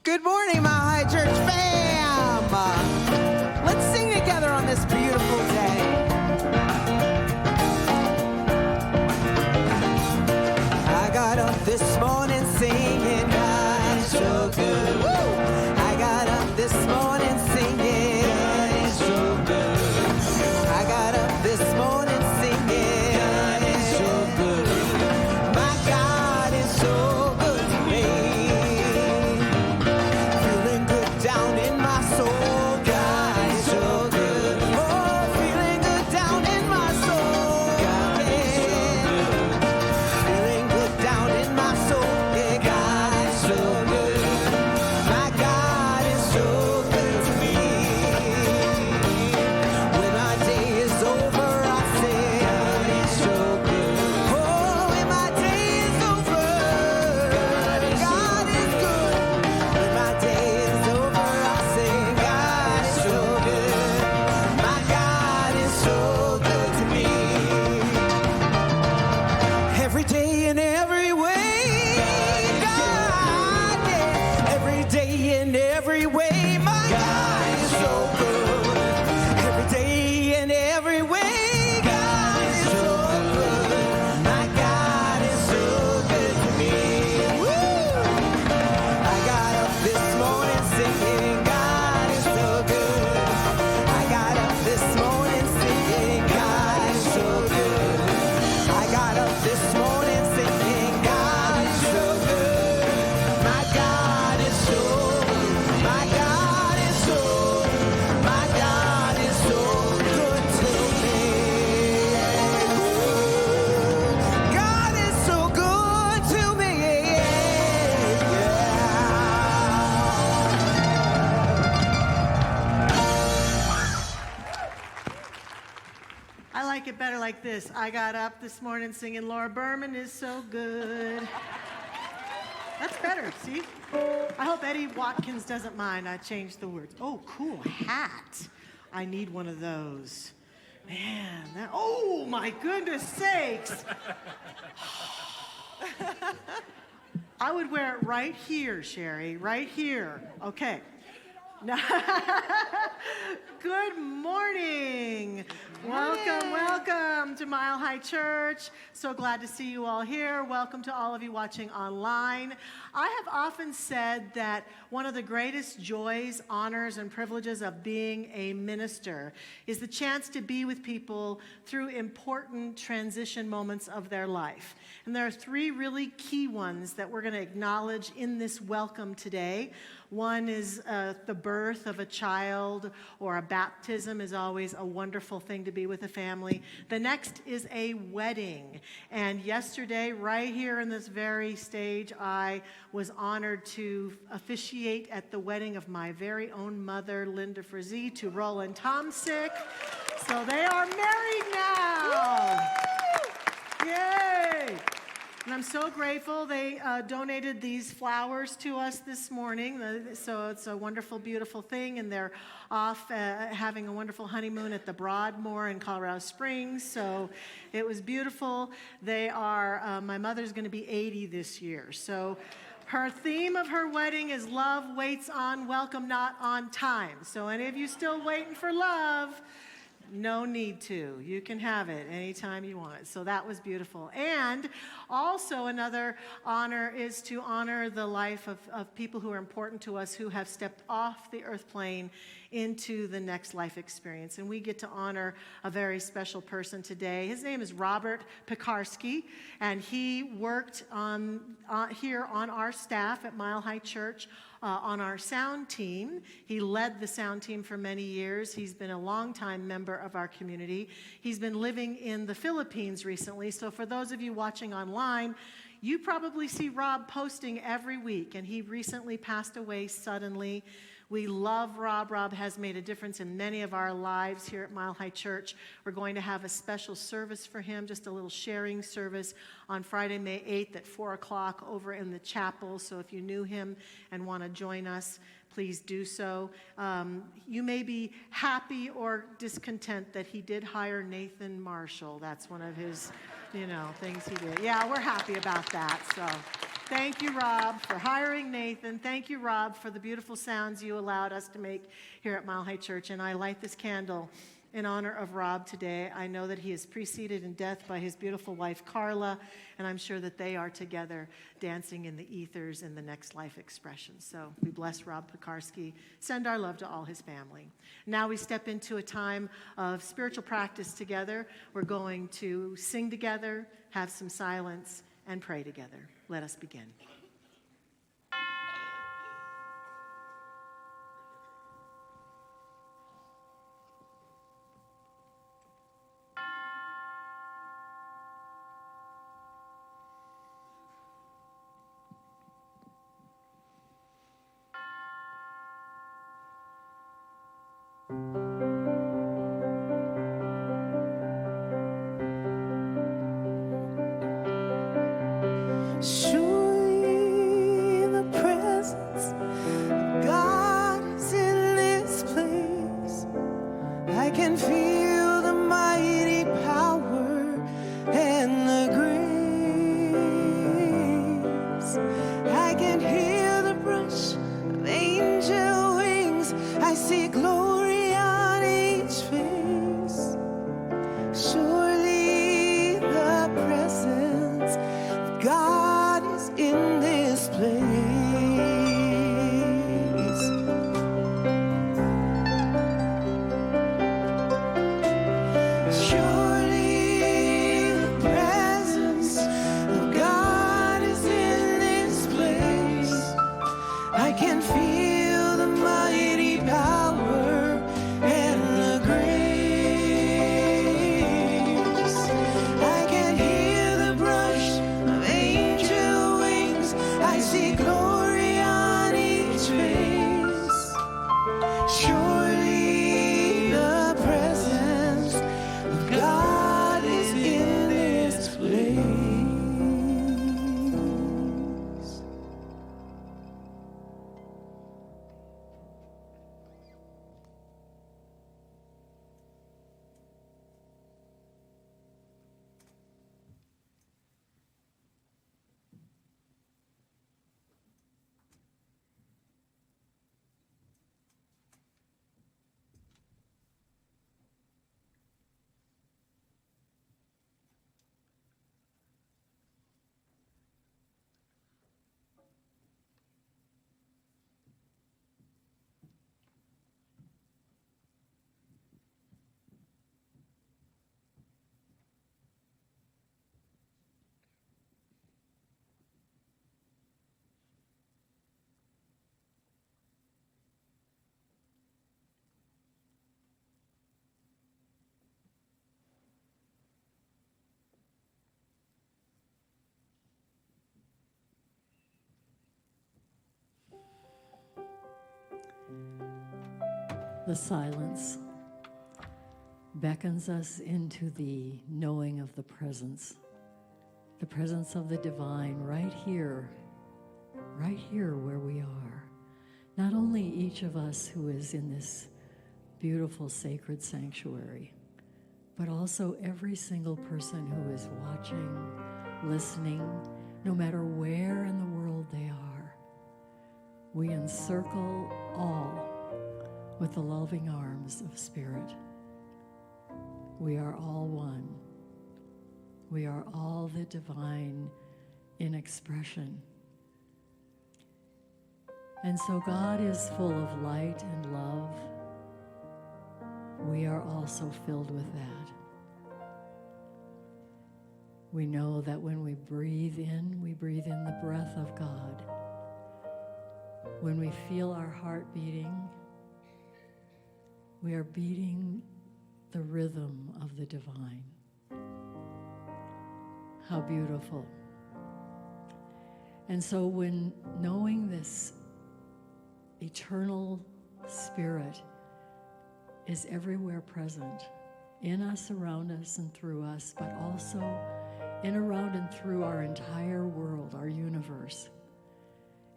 Good morning, Mile High Church fam. Let's sing together on this beautiful day. I got up this morning singing, God is so good. Woo! I got up this morning singing, God is so good. I got up this morning singing, God is so good. My God is so good to me. Feeling good down in my soul, God is so good. Oh, feeling good down in my soul, God is so good. Feeling good down in my soul, yeah, God is so good. My God is so good to me. When my day is over, I say, God is so good. Oh, when my day is over, God is good. When my day is over, I say, God is so good. My God is so good to me. Every day in every way, God, yeah. Every day in every way, my God is so good. Every day in every way, God is so good. My God is so good to me. Woo! I got up this morning singing, God is so good. I got up this morning singing, God is so good. I got up this morning singing, God is so good. My God is so, my God is so, my God is so good to me. God is so good to me. Yeah. I like it better like this. I got up this morning singing Laura Berman is so good. That's better, see? I hope Eddie Watkins doesn't mind. I changed the words. Oh, cool hat. I need one of those. Man, that, oh my goodness sakes. I would wear it right here, Sherry, right here. Okay. Good morning. Welcome to Mile High Church. So glad to see you all here. Welcome to all of you watching online. I have often said that one of the greatest joys, honors, and privileges of being a minister is the chance to be with people through important transition moments of their life. And there are three really key ones that we're going to acknowledge in this welcome today. One is the birth of a child, or a baptism is always a wonderful thing to be with a family. The next is a wedding. And yesterday, right here in this very stage, I was honored to officiate at the wedding of my very own mother, Linda Frazee, to Roland Tomsick. So they are married now. Yay! And I'm so grateful they donated these flowers to us this morning. So it's a wonderful, beautiful thing. And they're off having a wonderful honeymoon at the Broadmoor in Colorado Springs. So it was beautiful. They are, my mother's going to be 80 this year. So her theme of her wedding is love waits on welcome, not on time. So any of you still waiting for love, no need to. You can have it anytime you want. So that was beautiful. And also another honor is to honor the life of people who are important to us, who have stepped off the earth plane into the next life experience. And we get to honor a very special person today. His name is Robert Pekarsky, and he worked here on our staff at Mile High Church on our sound team. He led the sound team for many years. He's been a longtime member of our community. He's been living in the Philippines recently. So for those of you watching online, you probably see Rob posting every week, and he recently passed away suddenly. We love Rob. Rob has made a difference in many of our lives here at Mile High Church. We're going to have a special service for him, just a little sharing service on Friday, May 8th at 4 o'clock over in the chapel. So if you knew him and want to join us, please do so. You may be happy or discontent that he did hire Nathan Marshall. That's one of his, things he did. Yeah, we're happy about that. So Thank you, Rob, for hiring Nathan. Thank you, Rob, for the beautiful sounds you allowed us to make here at Mile High Church. And I light this candle in honor of Rob today. I know that he is preceded in death by his beautiful wife, Carla, and I'm sure that they are together dancing in the ethers in the next life expression. So we bless Rob Pekarsky. Send our love to all his family. Now we step into a time of spiritual practice together. We're going to sing together, have some silence, and pray together. Let us begin. Surely the presence of God is in this place. I can feel the mighty power and the grace. I can hear the brush of angel wings. I see glory on each face. Surely the presence of God is in this place. Surely the presence of God is in this place. I can feel the mighty power and the grace. I can hear the brush of angel wings. I see glory on each face. Surely the presence of God is in this place. The silence beckons us into the knowing of the presence of the divine right here where we are. Not only each of us who is in this beautiful sacred sanctuary, but also every single person who is watching, listening, no matter where in the world they are. We encircle all with the loving arms of Spirit. We are all one. We are all the divine in expression. And so God is full of light and love. We are also filled with that. We know that when we breathe in the breath of God. When we feel our heart beating, we are beating the rhythm of the divine. How beautiful. And so when knowing this eternal Spirit is everywhere present, in us, around us, and through us, but also in, around, and through our entire world, our universe.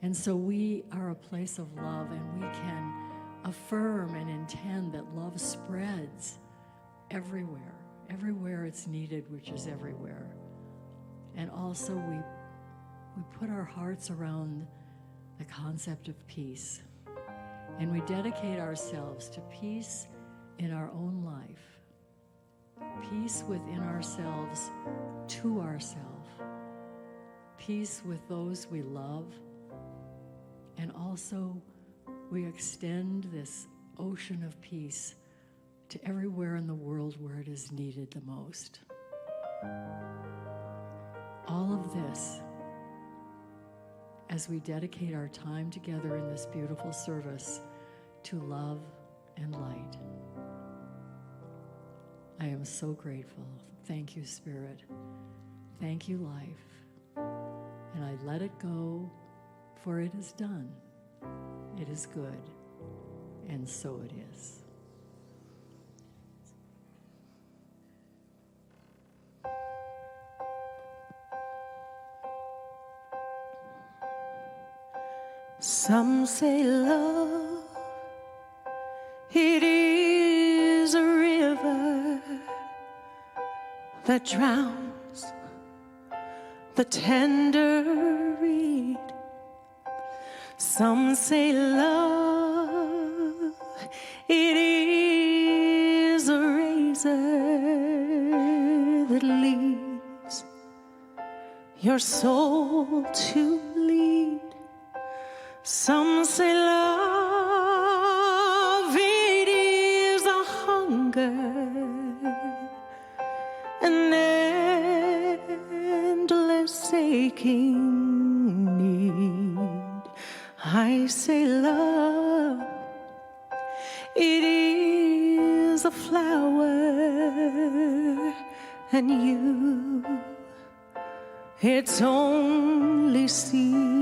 And so we are a place of love, and we can affirm and intend that love spreads everywhere it's needed, which is everywhere. And also we we put our hearts around the concept of peace, and we dedicate ourselves to peace in our own life, peace within ourselves, to ourselves, peace with those we love, and also we extend this ocean of peace to everywhere in the world where it is needed the most. All of this, as we dedicate our time together in this beautiful service to love and light. I am so grateful. Thank you, Spirit. Thank you, life. And I let it go, for it is done. It is good, and so it is. Some say love, it is a river that drowns the tender reed. Some say love, it is a razor that leaves your soul to bleed. Some say love, it is a hunger, an endless aching need. I say love, it is a flower, and you, its only seed.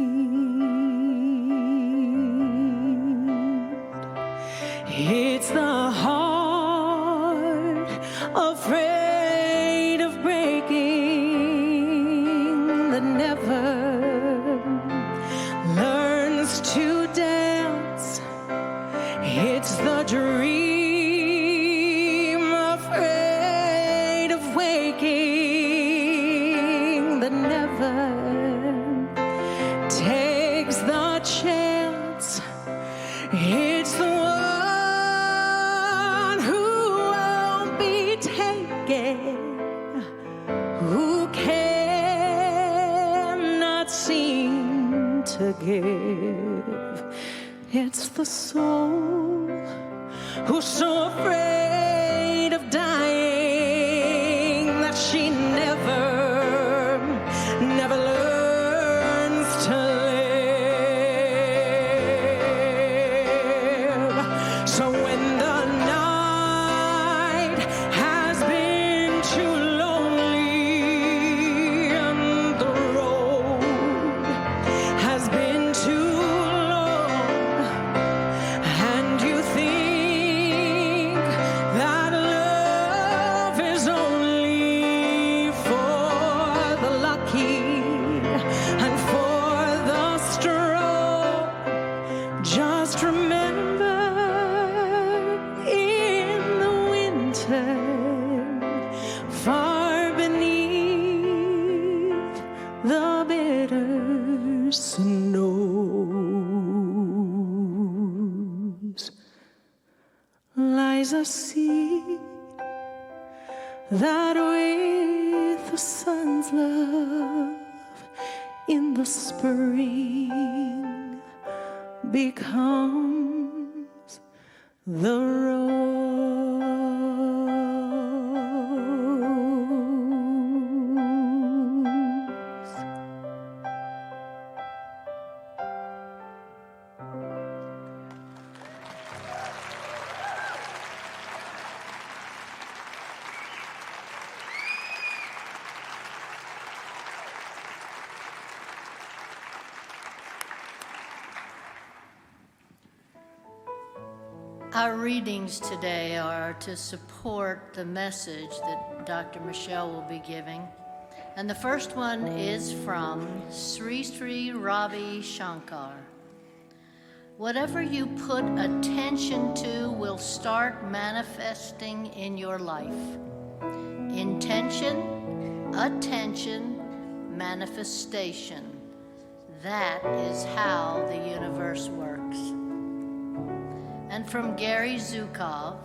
It's the heart afraid of breaking that never learns to dance. It's the dream afraid of waking that never takes the chance. It's the one who won't be taken, who cannot seem to give. It's the soul who's so afraid of dying that she never learns to live. So when the night has been too lonely and the road has been too long, and you think that love is only for the lucky and for the strong, just remember, in the winter, far beneath the bitter snows, lies a seed that with the sun's love in the spring becomes the rose. Our readings today are to support the message that Dr. Michelle will be giving. And the first one is from Sri Sri Ravi Shankar. Whatever you put attention to will start manifesting in your life. Intention, attention, manifestation. That is how the universe works. And from Gary Zukov,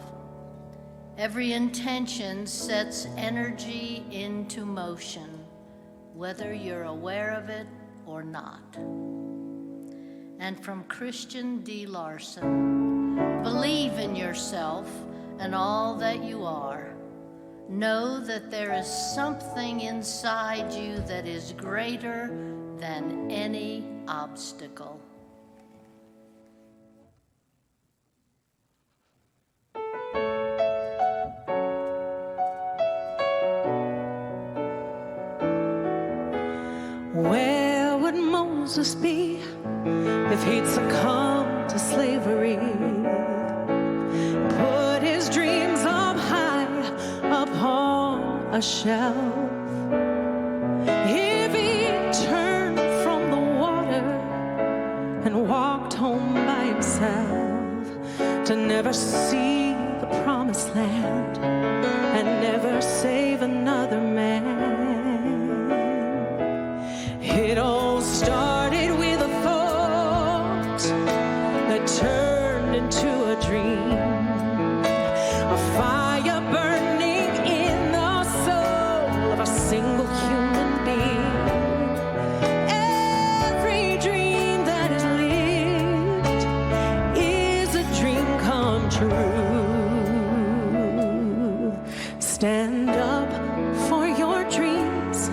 every intention sets energy into motion, whether you're aware of it or not. And from Christian D. Larson, believe in yourself and all that you are. Know that there is something inside you that is greater than any obstacle. Where would Moses be if he'd succumbed to slavery? Put his dreams up high upon a shelf. If he turned from the water and walked home by himself to never see the promised land and never save another man. It all started with a thought that turned into a dream, a fire burning in the soul of a single human being. Every dream that is lived is a dream come true. Stand up for your dreams,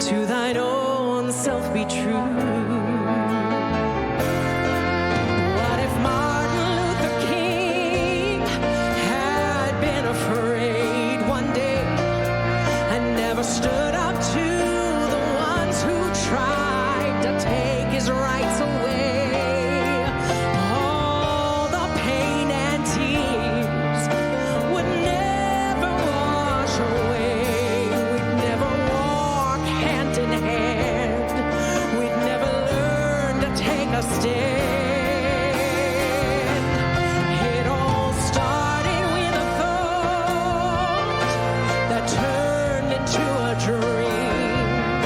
to thine own self be true. What if Martin Luther King had been afraid one day and never stood up to the ones who tried to take his rights away? All the pain and tears would never wash away. We'd never walk hand in hand. We'd never learn to take a stand. It all started with a thought that turned into a dream,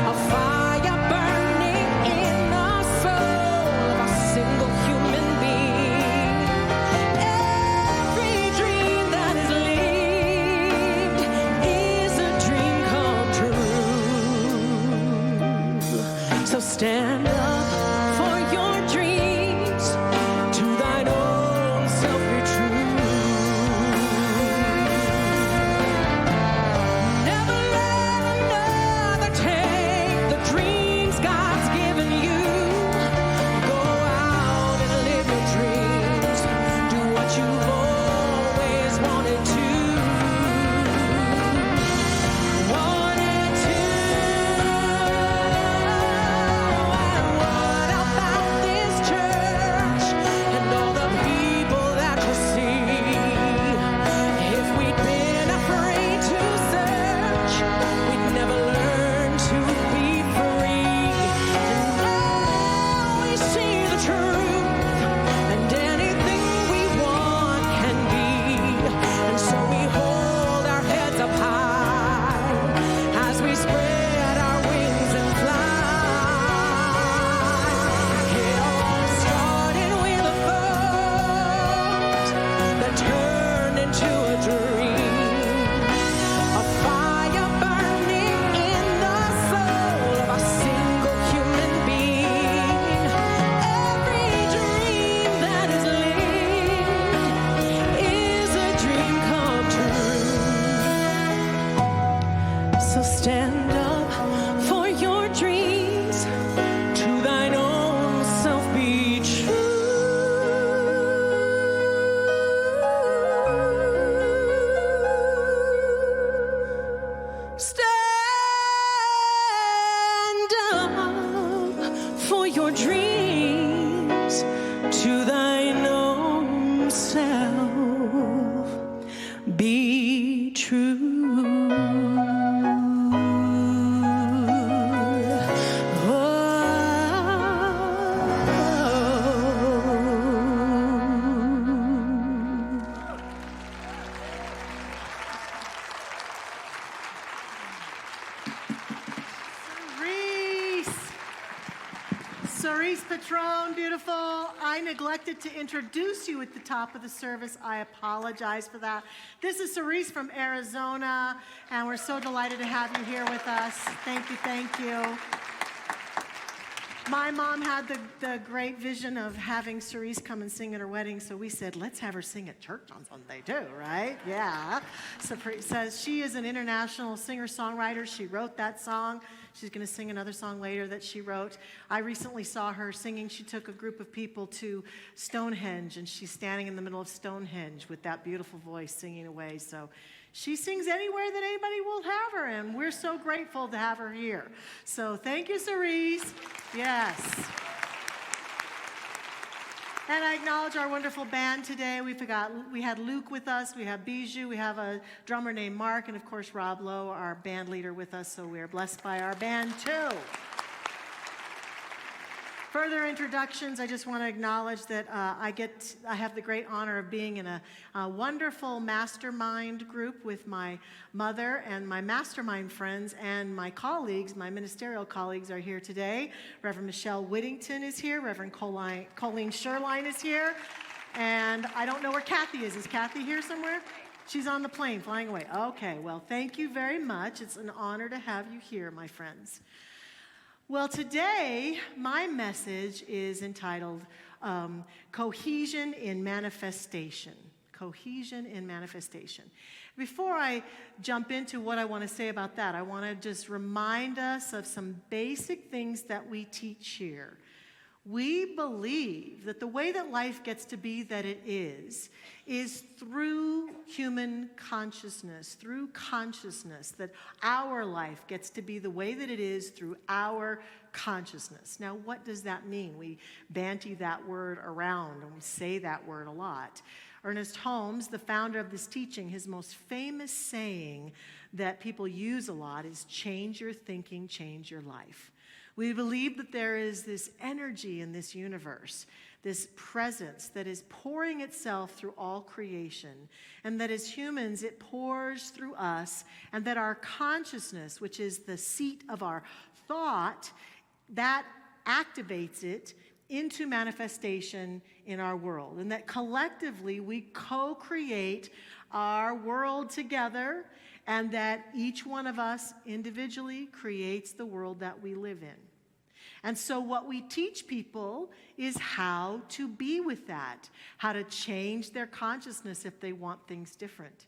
a fire burning in the soul of a single human being. Every dream that is lived is a dream come true. So stand up for your dreams, to thine own self be true. Never let another take the dreams God's given you. Go out and live your dreams. Do what you've always wanted to. Wanted to. And what about this church and all the people that you see? If we'd been afraid to search, we'd never learn to be free. And now we see the truth, and anything we want can be. And so we hold our heads up high as we spread our wings and fly. It all started with a thought that turned into a dream, a fire burning in the soul of a single human being. Every dream that is lived is a dream come true. So stand up for your dreams, to thine own self be true. Stand up for your dreams, to thine own self be true. Reese. Cerise Patron, beautiful. I neglected to introduce you at the top of the service. I apologize for that. This is Cerise from Arizona, and we're so delighted to have you here with us. Thank you, thank you. My mom had the great vision of having Cerise come and sing at her wedding, so we said, let's have her sing at church on Sunday too, right? Yeah. Cerise says she is an international singer-songwriter. She wrote that song. She's going to sing another song later that she wrote. I recently saw her singing. She took a group of people to Stonehenge, and she's standing in the middle of Stonehenge with that beautiful voice singing away. So she sings anywhere that anybody will have her, and we're so grateful to have her here. So thank you, Cerise. Yes. And I acknowledge our wonderful band today. We had Luke with us, we have Bijou, we have a drummer named Mark, and of course Rob Lowe, our band leader, with us, so we are blessed by our band too. Further introductions, I just want to acknowledge that I have the great honor of being in a wonderful mastermind group with my mother, and my mastermind friends and my colleagues, my ministerial colleagues are here today. Reverend Michelle Whittington is here, Reverend Colleen Sherline is here, and I don't know where Kathy is. Is Kathy here somewhere? She's on the plane flying away. Okay, well, thank you very much. It's an honor to have you here, my friends. Well, today, my message is entitled Cohesion in Manifestation. Cohesion in Manifestation. Before I jump into what I want to say about that, I want to just remind us of some basic things that we teach here. We believe that the way that life gets to be that it is through human consciousness, that our life gets to be the way that it is through our consciousness. Now, what does that mean? We banty that word around, and we say that word a lot. Ernest Holmes, the founder of this teaching, his most famous saying that people use a lot is, change your thinking, change your life. We believe that there is this energy in this universe, this presence that is pouring itself through all creation, and that as humans it pours through us, and that our consciousness, which is the seat of our thought, that activates it into manifestation in our world, and that collectively we co-create our world together, and that each one of us individually creates the world that we live in. And so what we teach people is how to be with that, how to change their consciousness if they want things different,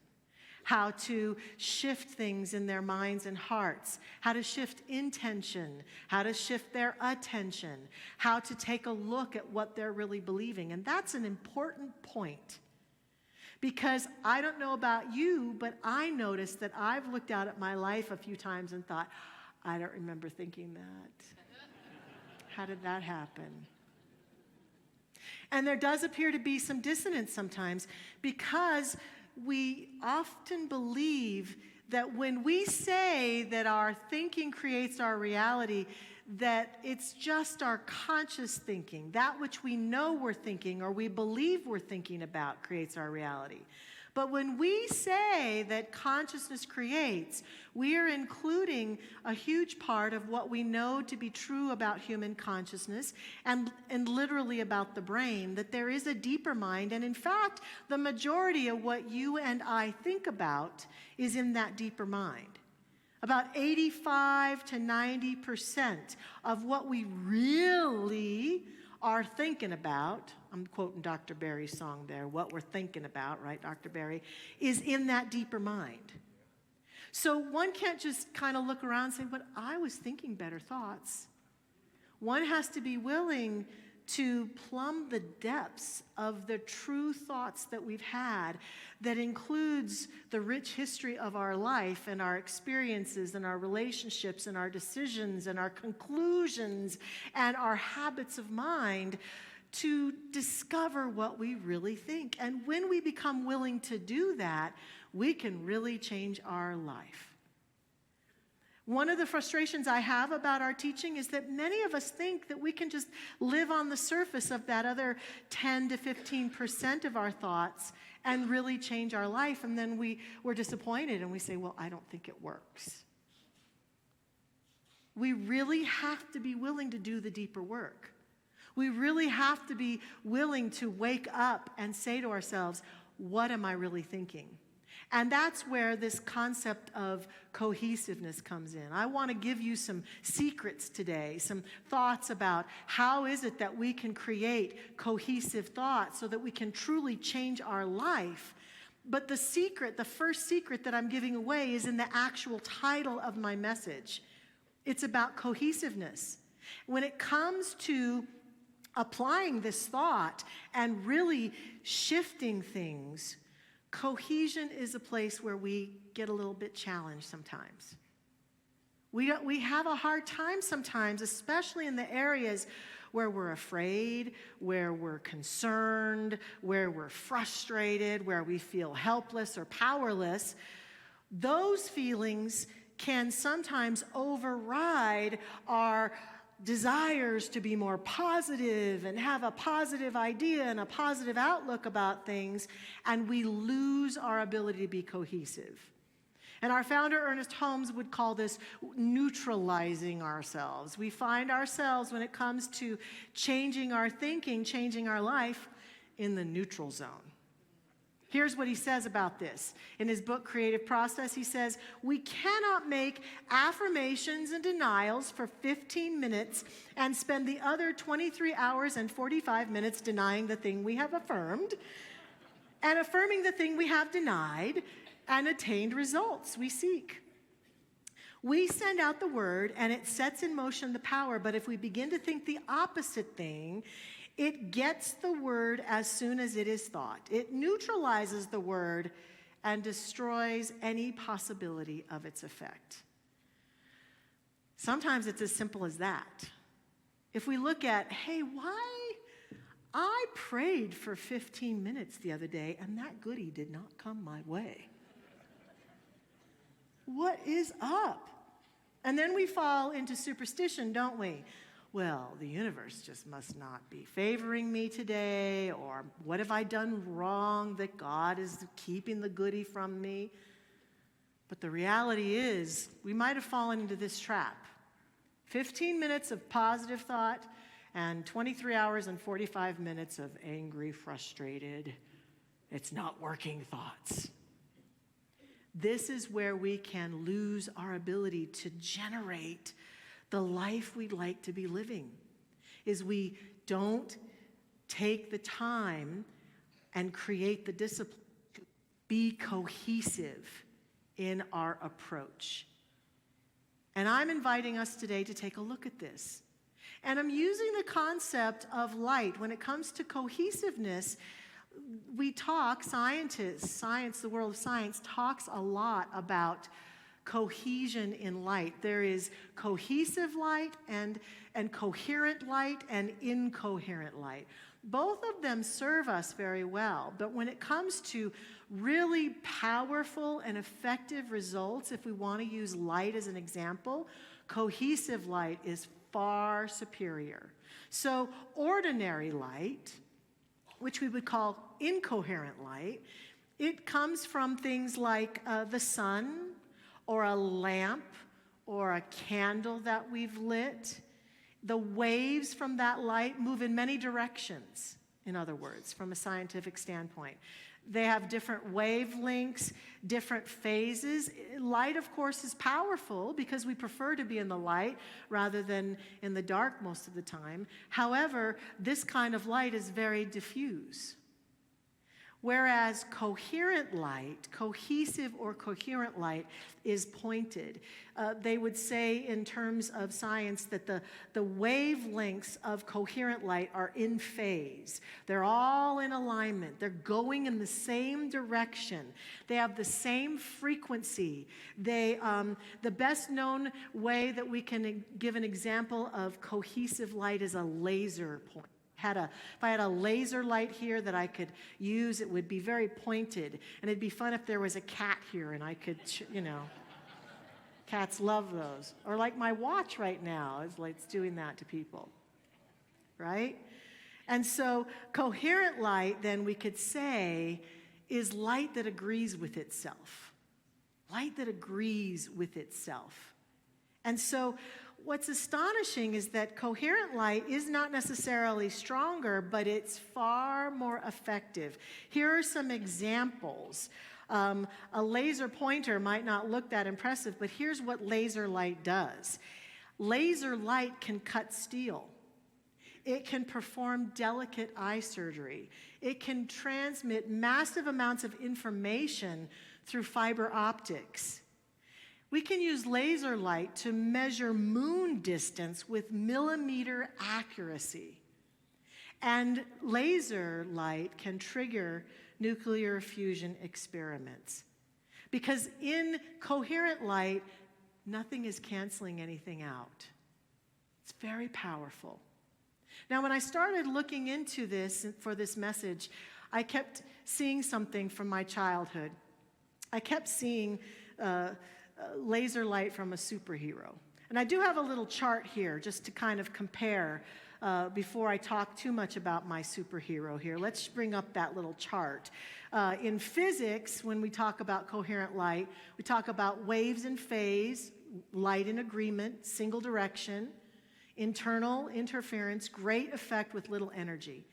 how to shift things in their minds and hearts, how to shift intention, how to shift their attention, how to take a look at what they're really believing. And that's an important point. Because I don't know about you, but I noticed that I've looked out at my life a few times and thought, I don't remember thinking that. How did that happen? And there does appear to be some dissonance sometimes, because we often believe that when we say that our thinking creates our reality, that it's just our conscious thinking, that which we know we're thinking or we believe we're thinking about creates our reality. But when we say that consciousness creates, we are including a huge part of what we know to be true about human consciousness and literally about the brain, that there is a deeper mind. And in fact, the majority of what you and I think about is in that deeper mind. About 85 to 90% of what we really are thinking about, I'm quoting Dr. Barry's song there, what we're thinking about, right, Dr. Barry, is in that deeper mind. So one can't just kind of look around and say, but I was thinking better thoughts. One has to be willing to plumb the depths of the true thoughts that we've had, that includes the rich history of our life and our experiences and our relationships and our decisions and our conclusions and our habits of mind, to discover what we really think. And when we become willing to do that, we can really change our life. One of the frustrations I have about our teaching is that many of us think that we can just live on the surface of that other 10 to 15% of our thoughts and really change our life. And then we're disappointed and we say, well, I don't think it works. We really have to be willing to do the deeper work. We really have to be willing to wake up and say to ourselves, what am I really thinking? And that's where this concept of cohesiveness comes in. I want to give you some secrets today, some thoughts about how is it that we can create cohesive thoughts so that we can truly change our life. But the secret, the first secret that I'm giving away is in the actual title of my message. It's about cohesiveness. When it comes to applying this thought and really shifting things, cohesion is a place where we get a little bit challenged sometimes. We have a hard time sometimes, especially in the areas where we're afraid, where we're concerned, where we're frustrated, where we feel helpless or powerless. Those feelings can sometimes override our desires to be more positive and have a positive idea and a positive outlook about things, and we lose our ability to be cohesive. And our founder, Ernest Holmes, would call this neutralizing ourselves. We find ourselves, when it comes to changing our thinking, changing our life, in the neutral zone. Here's what he says about this. In his book, Creative Process, he says, we cannot make affirmations and denials for 15 minutes and spend the other 23 hours and 45 minutes denying the thing we have affirmed and affirming the thing we have denied and attained results we seek. We send out the word and it sets in motion the power, but if we begin to think the opposite thing, it gets the word as soon as it is thought. It neutralizes the word and destroys any possibility of its effect. Sometimes it's as simple as that. If we look at, hey, why? I prayed for 15 minutes the other day and that goodie did not come my way. What is up? And then we fall into superstition, don't we? Well, the universe just must not be favoring me today, or what have I done wrong that God is keeping the goodie from me? But the reality is, we might have fallen into this trap. 15 minutes of positive thought and 23 hours and 45 minutes of angry, frustrated, it's not working thoughts. This is where we can lose our ability to generate the life we'd like to be living, is we don't take the time and create the discipline to be cohesive in our approach. And I'm inviting us today to take a look at this. And I'm using the concept of light. When it comes to cohesiveness, we talk, science, the world of science, talks a lot about cohesion in light. There is cohesive light and coherent light and incoherent light. Both of them serve us very well, but when it comes to really powerful and effective results, if we want to use light as an example, cohesive light is far superior. So ordinary light, which we would call incoherent light, it comes from things like the sun, or a lamp, or a candle that we've lit. The waves from that light move in many directions, in other words, from a scientific standpoint. They have different wavelengths, different phases. Light, of course, is powerful because we prefer to be in the light rather than in the dark most of the time. However, this kind of light is very diffuse. Whereas coherent light, cohesive or coherent light, is pointed. They would say in terms of science that the wavelengths of coherent light are in phase. They're all in alignment. They're going in the same direction. They have the same frequency. The best known way that we can give an example of cohesive light is a laser point. If I had a laser light here that I could use, it would be very pointed. And it'd be fun if there was a cat here and I could, cats love those. Or like my watch right now, it's doing that to people, right? And so coherent light, then we could say, is light that agrees with itself. Light that agrees with itself. And so what's astonishing is that coherent light is not necessarily stronger, but it's far more effective. Here are some examples. A laser pointer might not look that impressive, but here's what laser light does. Laser light can cut steel. It can perform delicate eye surgery. It can transmit massive amounts of information through fiber optics. We can use laser light to measure moon distance with millimeter accuracy. And laser light can trigger nuclear fusion experiments. Because in coherent light, nothing is canceling anything out. It's very powerful. Now, when I started looking into this for this message, I kept seeing something from my childhood. I kept seeing laser light from a superhero. And I do have a little chart here just to kind of compare before I talk too much about my superhero here. Let's bring up that little chart. In physics, when we talk about coherent light, we talk about waves in phase, light in agreement, single direction, internal interference, great effect with little energy.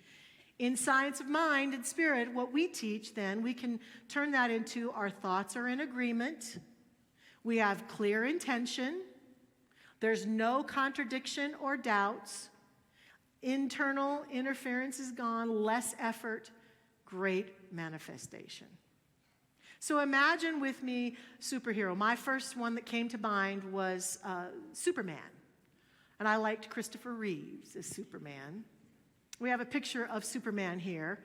In science of mind and spirit, what we teach then, we can turn that into our thoughts are in agreement. We have clear intention. There's no contradiction or doubts. Internal interference is gone, less effort, great manifestation. So imagine with me superhero. My first one that came to mind was Superman. And I liked Christopher Reeves as Superman. We have a picture of Superman here.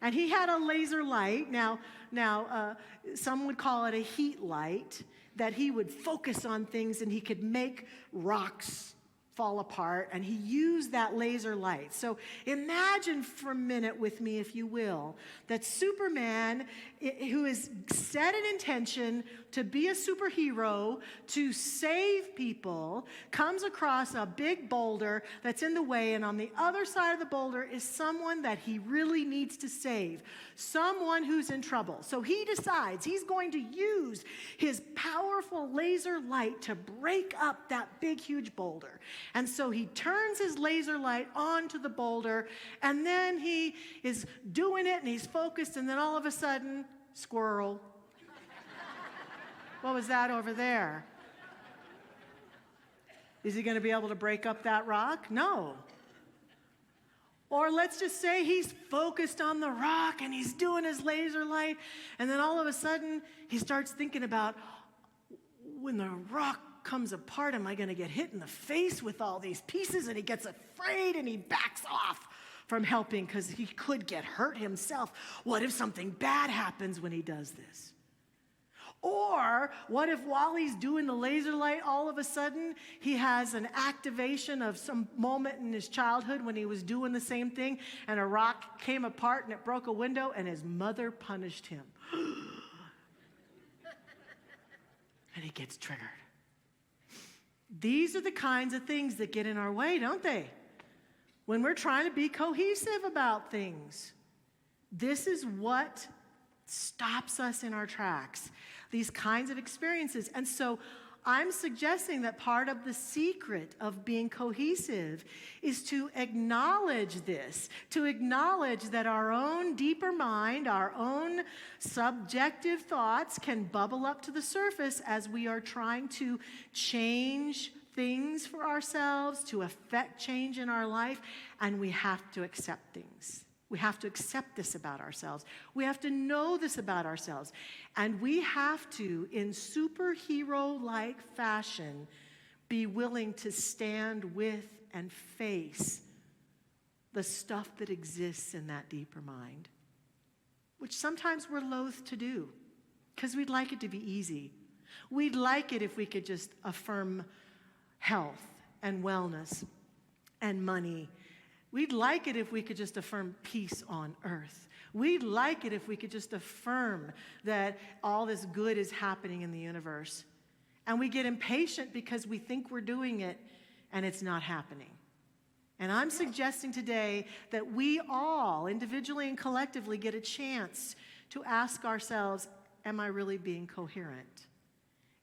And he had a laser light. Now, some would call it a heat light, that he would focus on things and he could make rocks fall apart, and he used that laser light. So imagine for a minute with me, if you will, that Superman, who is set an intention to be a superhero, to save people, comes across a big boulder that's in the way, and on the other side of the boulder is someone that he really needs to save, someone who's in trouble. So he decides he's going to use his powerful laser light to break up that big, huge boulder. And so he turns his laser light onto the boulder, and then he is doing it, and he's focused, and then all of a sudden, squirrel. What was that over there? Is he going to be able to break up that rock? No. Or let's just say he's focused on the rock, and he's doing his laser light, and then all of a sudden, he starts thinking about, when the rock comes apart, am I going to get hit in the face with all these pieces? And he gets afraid and he backs off from helping because he could get hurt himself. What if something bad happens when he does this? Or what if while he's doing the laser light, all of a sudden he has an activation of some moment in his childhood when he was doing the same thing, and a rock came apart and it broke a window, and his mother punished him. And he gets triggered. These are the kinds of things that get in our way, don't they? When we're trying to be cohesive about things. This is what stops us in our tracks, these kinds of experiences. And so I'm suggesting that part of the secret of being cohesive is to acknowledge this, to acknowledge that our own deeper mind, our own subjective thoughts can bubble up to the surface as we are trying to change things for ourselves, to affect change in our life, and we have to accept things. We have to accept this about ourselves. We have to know this about ourselves. And we have to, in superhero-like fashion, be willing to stand with and face the stuff that exists in that deeper mind, which sometimes we're loath to do because we'd like it to be easy. We'd like it if we could just affirm health and wellness and money. We'd like it if we could just affirm peace on earth. We'd like it if we could just affirm that all this good is happening in the universe. And we get impatient because we think we're doing it and it's not happening. And I'm suggesting today that we all, individually and collectively, get a chance to ask ourselves, am I really being coherent?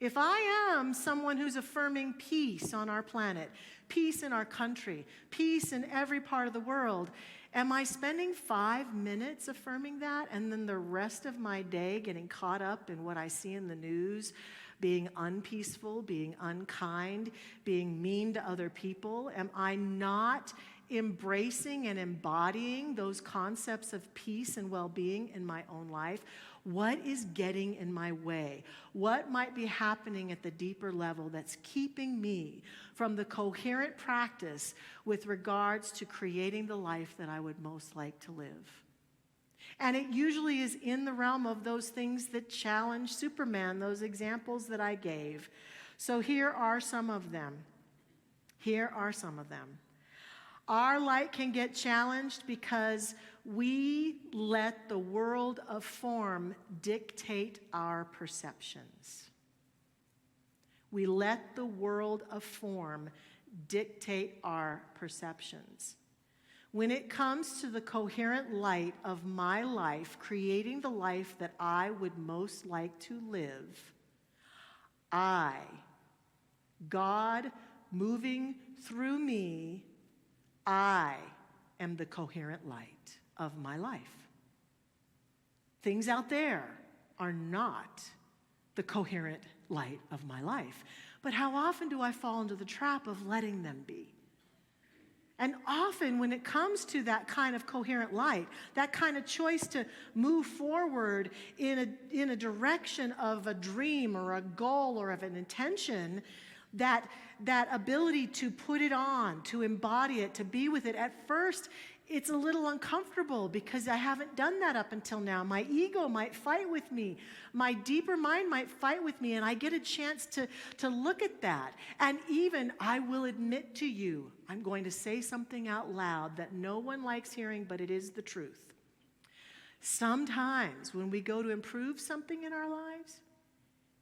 If I am someone who's affirming peace on our planet, peace in our country, peace in every part of the world, am I spending 5 minutes affirming that and then the rest of my day getting caught up in what I see in the news, being unpeaceful, being unkind, being mean to other people? Am I not embracing and embodying those concepts of peace and well-being in my own life? What is getting in my way? What might be happening at the deeper level that's keeping me from the coherent practice with regards to creating the life that I would most like to live? And it usually is in the realm of those things that challenge Superman, those examples that I gave. So here are some of them. Here are some of them. Our light can get challenged because we let the world of form dictate our perceptions. We let the world of form dictate our perceptions. When it comes to the coherent light of my life, creating the life that I would most like to live, I, God moving through me, I am the coherent light of my life. Things out there are not the coherent light of my life. But how often do I fall into the trap of letting them be? And often when it comes to that kind of coherent light, that kind of choice to move forward in a direction of a dream or a goal or of an intention, that ability to put it on, to embody it, to be with it, at first it's a little uncomfortable because I haven't done that up until now. My ego might fight with me. My deeper mind might fight with me, and I get a chance to look at that. And even, I will admit to you, I'm going to say something out loud that no one likes hearing, but it is the truth. Sometimes when we go to improve something in our lives,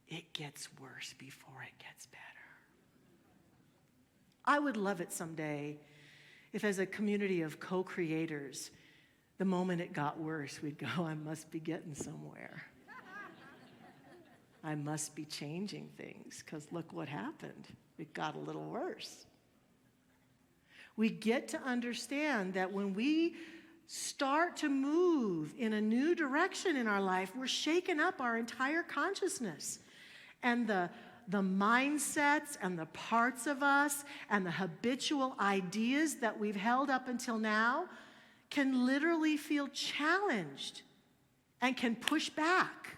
it gets worse before it gets better. I would love it someday if, as a community of co-creators, the moment it got worse, we'd go, I must be getting somewhere. I must be changing things, because look what happened. It got a little worse. We get to understand that when we start to move in a new direction in our life, we're shaking up our entire consciousness. And the mindsets and the parts of us and the habitual ideas that we've held up until now can literally feel challenged and can push back.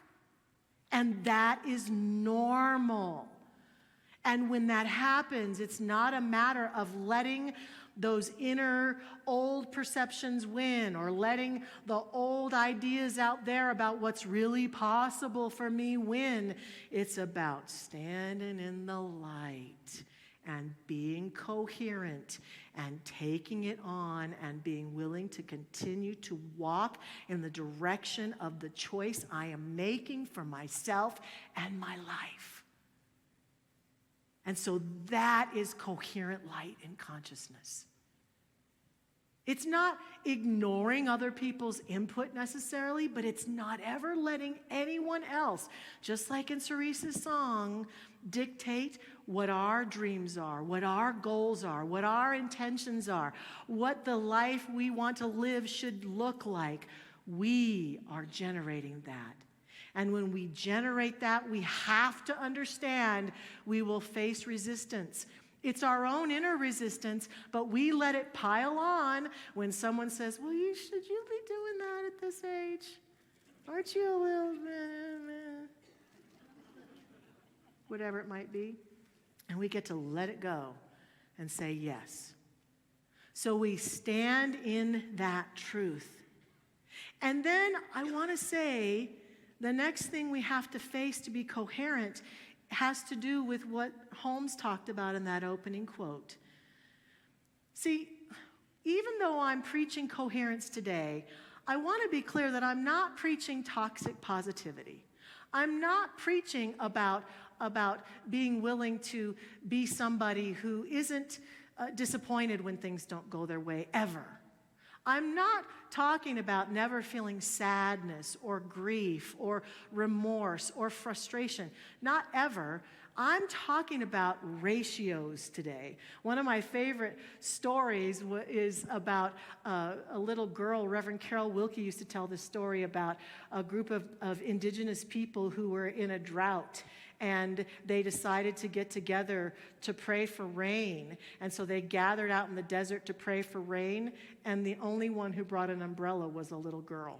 And that is normal. And when that happens, it's not a matter of letting those inner old perceptions win or letting the old ideas out there about what's really possible for me win. It's about standing in the light and being coherent and taking it on and being willing to continue to walk in the direction of the choice I am making for myself and my life. And so that is coherent light in consciousness. It's not ignoring other people's input necessarily, but it's not ever letting anyone else, just like in Cerese's song, dictate what our dreams are, what our goals are, what our intentions are, what the life we want to live should look like. We are generating that. And when we generate that, we have to understand we will face resistance. It's our own inner resistance, but we let it pile on when someone says, well, should you be doing that at this age? Aren't you a little bit, whatever it might be? And we get to let it go and say yes. So we stand in that truth. And then I want to say, the next thing we have to face to be coherent has to do with what Holmes talked about in that opening quote. See, even though I'm preaching coherence today, I want to be clear that I'm not preaching toxic positivity. I'm not preaching about being willing to be somebody who isn't disappointed when things don't go their way, ever. I'm not talking about never feeling sadness or grief or remorse or frustration. Not ever. I'm talking about ratios today. One of my favorite stories is about a little girl. Reverend Carol Wilkie used to tell this story about a group of indigenous people who were in a drought. And they decided to get together to pray for rain. And so they gathered out in the desert to pray for rain. And the only one who brought an umbrella was a little girl.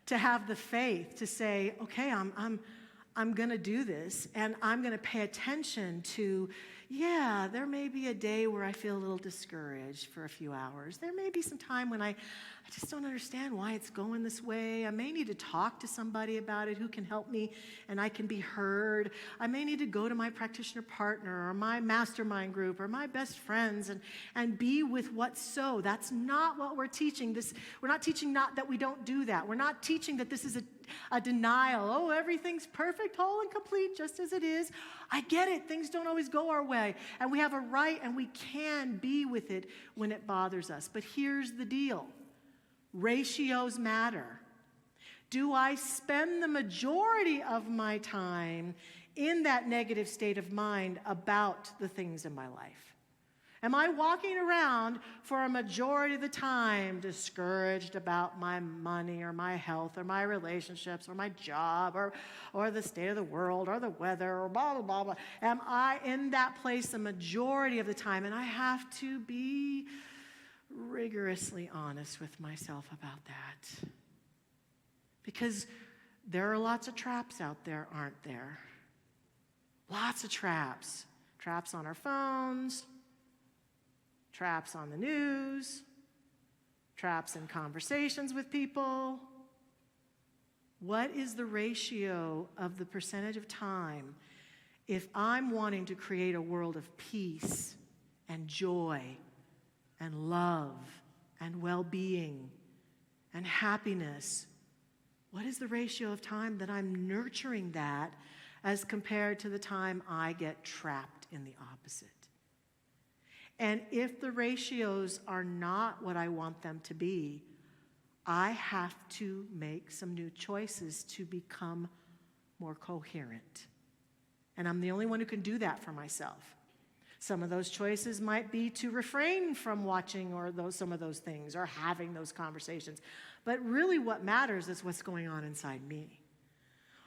To have the faith to say, okay, I'm going to do this, and I'm going to pay attention to, yeah, there may be a day where I feel a little discouraged for a few hours. There may be some time when I just don't understand why it's going this way. I may need to talk to somebody about it who can help me, and I can be heard. I may need to go to my practitioner partner or my mastermind group or my best friends and be with what's so. That's not what we're teaching. We're not teaching not that we don't do that. We're not teaching that this is a denial. Oh, everything's perfect, whole, and complete, just as it is. I get it. Things don't always go our way. And we have a right, and we can be with it when it bothers us. But here's the deal. Ratios matter. Do I spend the majority of my time in that negative state of mind about the things in my life? Am I walking around for a majority of the time discouraged about my money or my health or my relationships or my job or the state of the world or the weather or blah, blah, blah, blah? Am I in that place the majority of the time? And I have to be rigorously honest with myself about that. Because there are lots of traps out there, aren't there? Lots of traps. Traps on our phones, traps on the news, traps in conversations with people. What is the ratio of the percentage of time if I'm wanting to create a world of peace and joy and love and well-being and happiness? What is the ratio of time that I'm nurturing that as compared to the time I get trapped in the opposite? And if the ratios are not what I want them to be, I have to make some new choices to become more coherent. And I'm the only one who can do that for myself. Some of those choices might be to refrain from watching some of those things or having those conversations. But really what matters is what's going on inside me.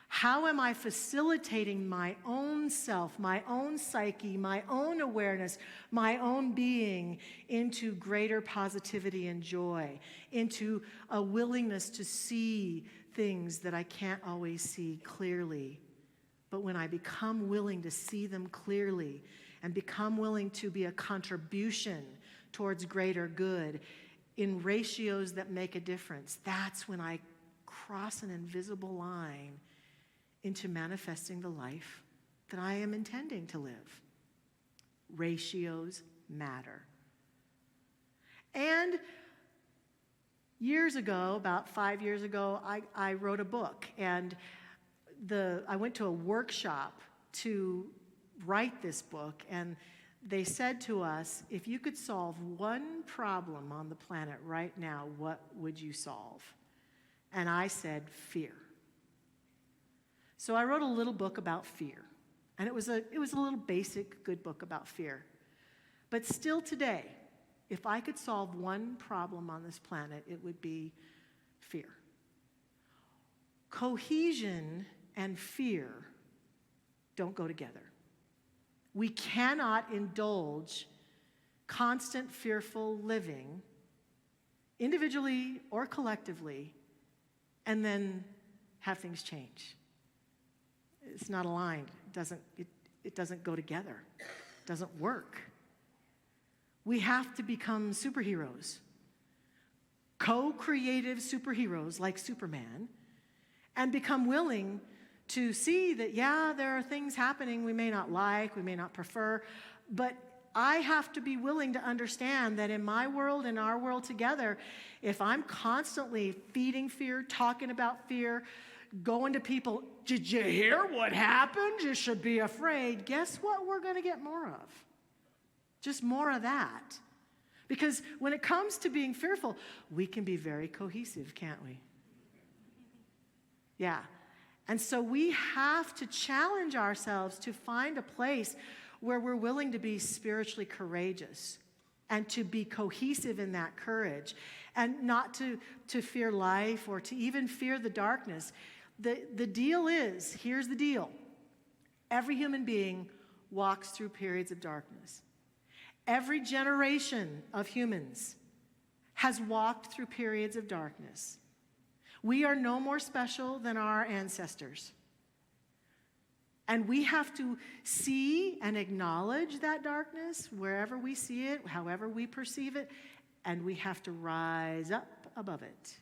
How am I facilitating my own self, my own psyche, my own awareness, my own being into greater positivity and joy, into a willingness to see things that I can't always see clearly? But when I become willing to see them clearly and become willing to be a contribution towards greater good in ratios that make a difference, that's when I cross an invisible line into manifesting the life that I am intending to live. Ratios matter. And years ago, about 5 years ago, I wrote a book, and I went to a workshop to write this book, and they said to us, if you could solve one problem on the planet right now, what would you solve? And I said, fear. So I wrote a little book about fear, and it was a little basic, good book about fear. But still today, if I could solve one problem on this planet, it would be fear. Cohesion and fear don't go together. We cannot indulge constant fearful living, individually or collectively, and then have things change. It's not aligned. It doesn't go together. It doesn't work. We have to become superheroes, co-creative superheroes like Superman, and become willing to see that, yeah, there are things happening we may not like, we may not prefer, but I have to be willing to understand that in my world, in our world together, if I'm constantly feeding fear, talking about fear, going to people, did you hear what happened? You should be afraid. Guess what we're going to get more of? Just more of that. Because when it comes to being fearful, we can be very cohesive, can't we? Yeah. And so we have to challenge ourselves to find a place where we're willing to be spiritually courageous and to be cohesive in that courage and not to fear life or to even fear the darkness. The deal is, here's the deal. Every human being walks through periods of darkness. Every generation of humans has walked through periods of darkness. We are no more special than our ancestors. And we have to see and acknowledge that darkness wherever we see it, however we perceive it, and we have to rise up above it.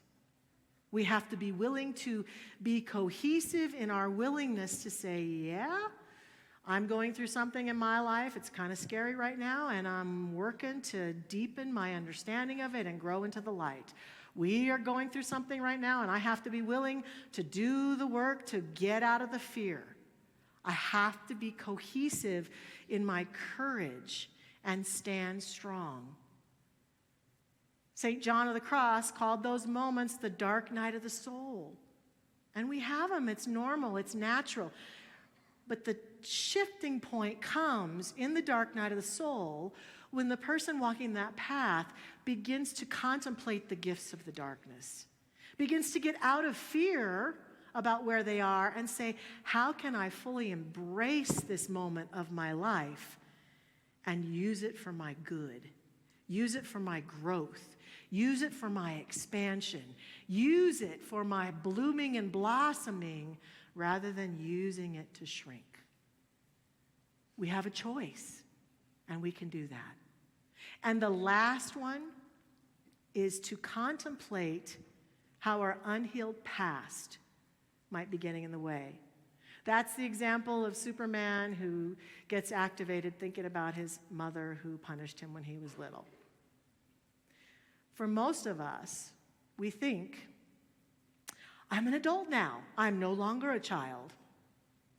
We have to be willing to be cohesive in our willingness to say, yeah, I'm going through something in my life. It's kind of scary right now, and I'm working to deepen my understanding of it and grow into the light. We are going through something right now, and I have to be willing to do the work to get out of the fear. I have to be cohesive in my courage and stand strong. St. John of the Cross called those moments the dark night of the soul. And we have them. It's normal. It's natural. But the shifting point comes in the dark night of the soul when the person walking that path begins to contemplate the gifts of the darkness, begins to get out of fear about where they are and say, how can I fully embrace this moment of my life and use it for my good, use it for my growth, use it for my expansion, use it for my blooming and blossoming rather than using it to shrink. We have a choice, and we can do that. And the last one is to contemplate how our unhealed past might be getting in the way. That's the example of Superman who gets activated thinking about his mother who punished him when he was little. For most of us, we think, I'm an adult now. I'm no longer a child.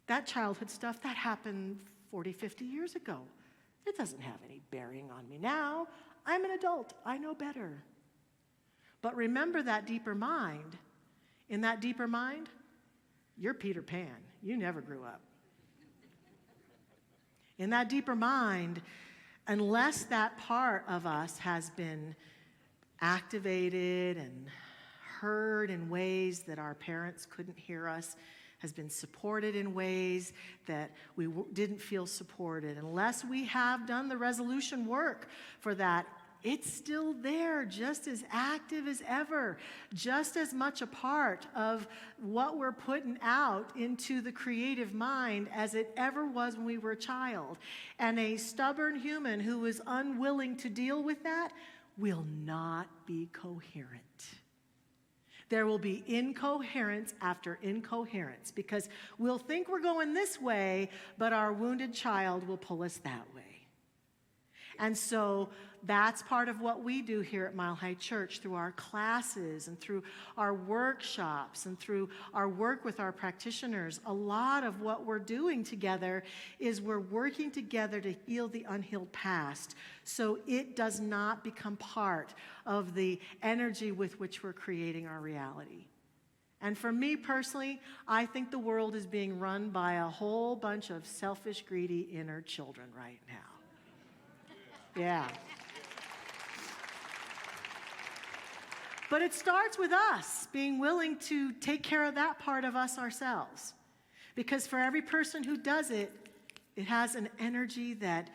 That childhood stuff, that happened 40, 50 years ago. It doesn't have any bearing on me now. I'm an adult. I know better. But remember that deeper mind. In that deeper mind, you're Peter Pan. You never grew up. In that deeper mind, unless that part of us has been activated and heard in ways that our parents couldn't hear us, has been supported in ways that we didn't feel supported, unless we have done the resolution work for that, it's still there, just as active as ever, just as much a part of what we're putting out into the creative mind as it ever was when we were a child. And a stubborn human who is unwilling to deal with that will not be coherent. There will be incoherence after incoherence because we'll think we're going this way, but our wounded child will pull us that way. And so that's part of what we do here at Mile High Church through our classes and through our workshops and through our work with our practitioners. A lot of what we're doing together is we're working together to heal the unhealed past so it does not become part of the energy with which we're creating our reality. And for me personally, I think the world is being run by a whole bunch of selfish, greedy inner children right now. Yeah. But it starts with us being willing to take care of that part of us ourselves. Because for every person who does it, it has an energy that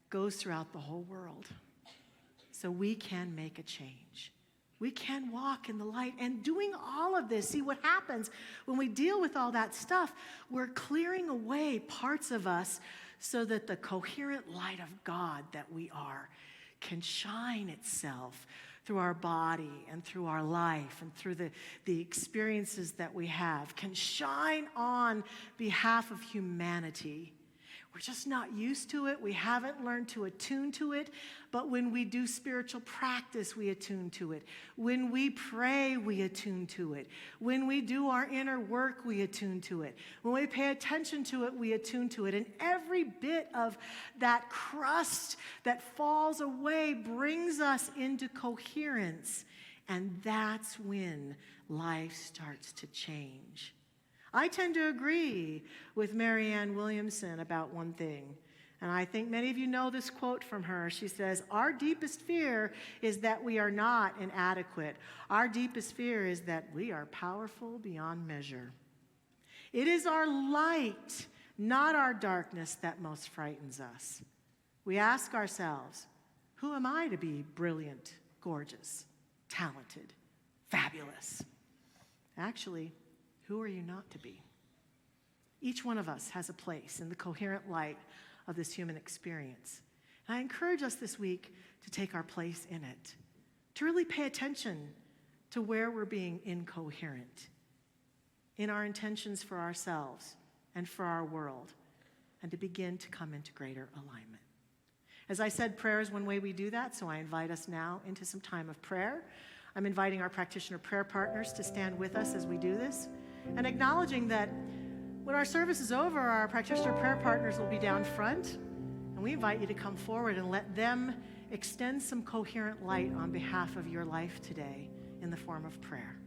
goes throughout the whole world. So we can make a change. We can walk in the light. And doing all of this, see what happens when we deal with all that stuff, we're clearing away parts of us so that the coherent light of God that we are can shine itself through our body and through our life and through the experiences that we have, can shine on behalf of humanity. We're just not used to it. We haven't learned to attune to it. But when we do spiritual practice, we attune to it. When we pray, we attune to it. When we do our inner work, we attune to it. When we pay attention to it, we attune to it. And every bit of that crust that falls away brings us into coherence. And that's when life starts to change. I tend to agree with Marianne Williamson about one thing, and I think many of you know this quote from her. She says, "Our deepest fear is that we are not inadequate. Our deepest fear is that we are powerful beyond measure." It is our light, not our darkness, that most frightens us. We ask ourselves, who am I to be brilliant, gorgeous, talented, fabulous? Actually, who are you not to be? Each one of us has a place in the coherent light of this human experience. And I encourage us this week to take our place in it, to really pay attention to where we're being incoherent in our intentions for ourselves and for our world, and to begin to come into greater alignment. As I said, prayer is one way we do that, so I invite us now into some time of prayer. I'm inviting our practitioner prayer partners to stand with us as we do this, and acknowledging that when our service is over, our practitioner prayer partners will be down front, and we invite you to come forward and let them extend some coherent light on behalf of your life today in the form of prayer.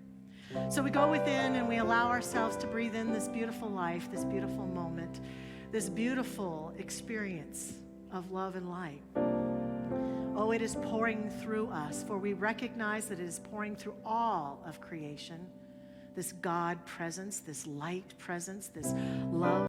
So we go within and we allow ourselves to breathe in this beautiful life, this beautiful moment, this beautiful experience of love and light. Oh, it is pouring through us, for we recognize that it is pouring through all of creation. This God presence, this light presence, this love